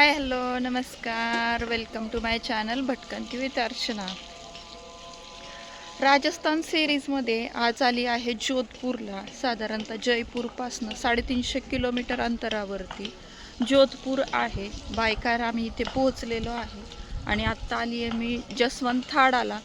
Hi hello नमस्कार welcome to my channel भटकंती with Archana. Rajasthan सिरीजमध्ये आज आली आहे जोधपूरला. साधारणतः जयपूरपासनं 350 किलोमीटर अंतरावरती जोधपूर आहे. बायकार आम्ही इथे पोहोचलेलो आहे आणि आत्ता आली आहे मी जसवंत थाडाला.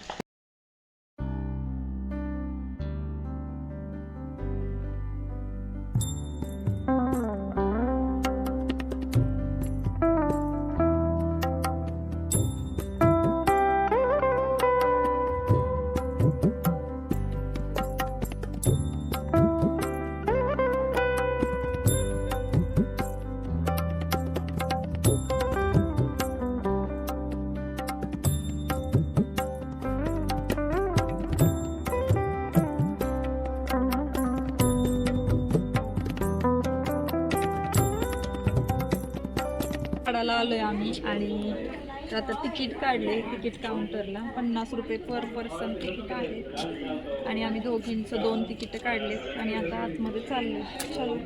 थाडाला आलोय आम्ही आणि आता तिकीट काढले. तिकीट काउंटरला 50 रुपये पर पर्सन तिकीट आहे आणि आम्ही दोघींचं 2 तिकीट काढलेत आणि आता आतमध्ये चाललो. चलो.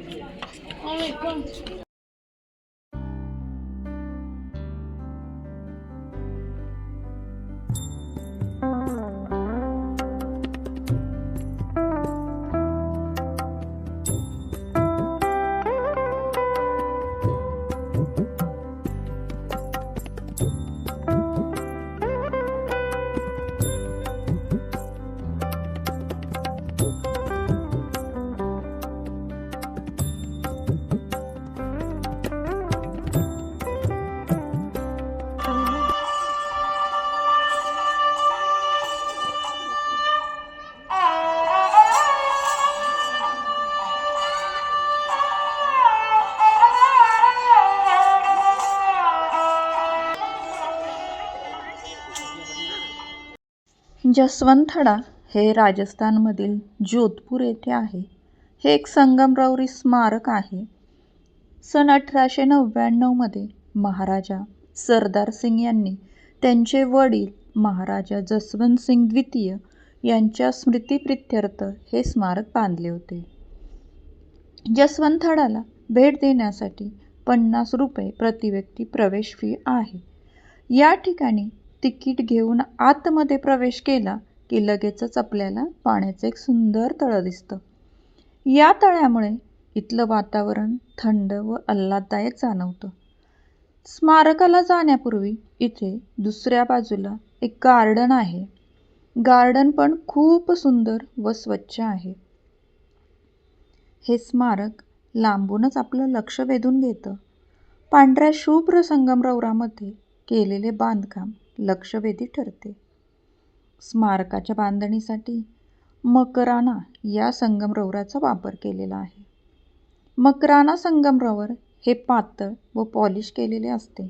जसवंतथडा हे राजस्थानमधील जोधपूर येथे आहे. हे एक संगमरवरी स्मारक आहे. सन 1899 मध्ये महाराजा सरदार सिंग यांनी त्यांचे वडील महाराजा जसवंत सिंग द्वितीय यांच्या स्मृतिप्रित्यर्थ हे स्मारक बांधले होते. जसवंतथडाला भेट देण्यासाठी 50 रुपये प्रतिव्यक्ती प्रवेश फी आहे. या ठिकाणी तिकीट घेऊन आतमध्ये प्रवेश केला की लगेचच आपल्याला पाण्याचं एक सुंदर तळं दिसतं. या तळ्यामुळे इथलं वातावरण थंड व आल्हाददायक जाणवतं. स्मारकाला जाण्यापूर्वी इथे दुसऱ्या बाजूला एक गार्डन आहे. गार्डन पण खूप सुंदर व स्वच्छ आहे. हे स्मारक लांबूनच आपलं लक्ष वेधून घेतं. पांढऱ्या शुभ्र संगमरवरामध्ये केलेले बांधकाम लक्षवेधी ठरते. स्मारकाच्या बांधणीसाठी मकराना या संगमरवराचा वापर केलेला आहे. मकराना संगमरवर हे पातळ व पॉलिश केलेले असते.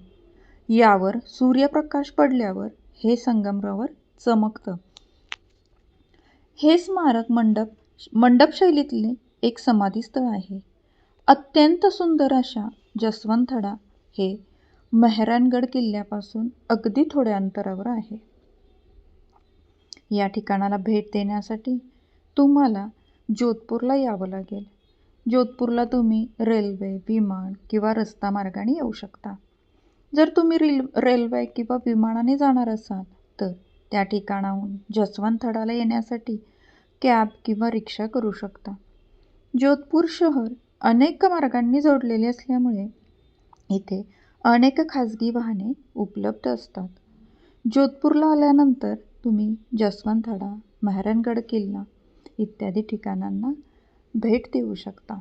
यावर सूर्यप्रकाश पडल्यावर हे संगमरवर चमकतं. हे स्मारक मंडप शैलीतले एक समाधीस्थळ आहे. अत्यंत सुंदर अशा जसवंतथडा हे मेहरानगड किल्ल्यापासून अगदी थोड्या अंतरावर आहे. या ठिकाणाला भेट देण्यासाठी तुम्हाला जोधपूरला यावं लागेल. जोधपूरला तुम्ही रेल्वे, विमान किंवा रस्ता मार्गाने येऊ शकता. जर तुम्ही रेल्वे किंवा विमानाने जाणार असाल तर त्या ठिकाणाहून जसवंतथडाला येण्यासाठी कॅब किंवा रिक्षा करू शकता. जोधपूर शहर अनेक मार्गांनी जोडलेले असल्यामुळे इथे अनेक खाजगी वाहने उपलब्ध असतात. जोधपूरला आल्यानंतर तुम्ही जसवंतथडा, मेहरानगड किल्ला इत्यादी ठिकाणांना भेट देऊ शकता.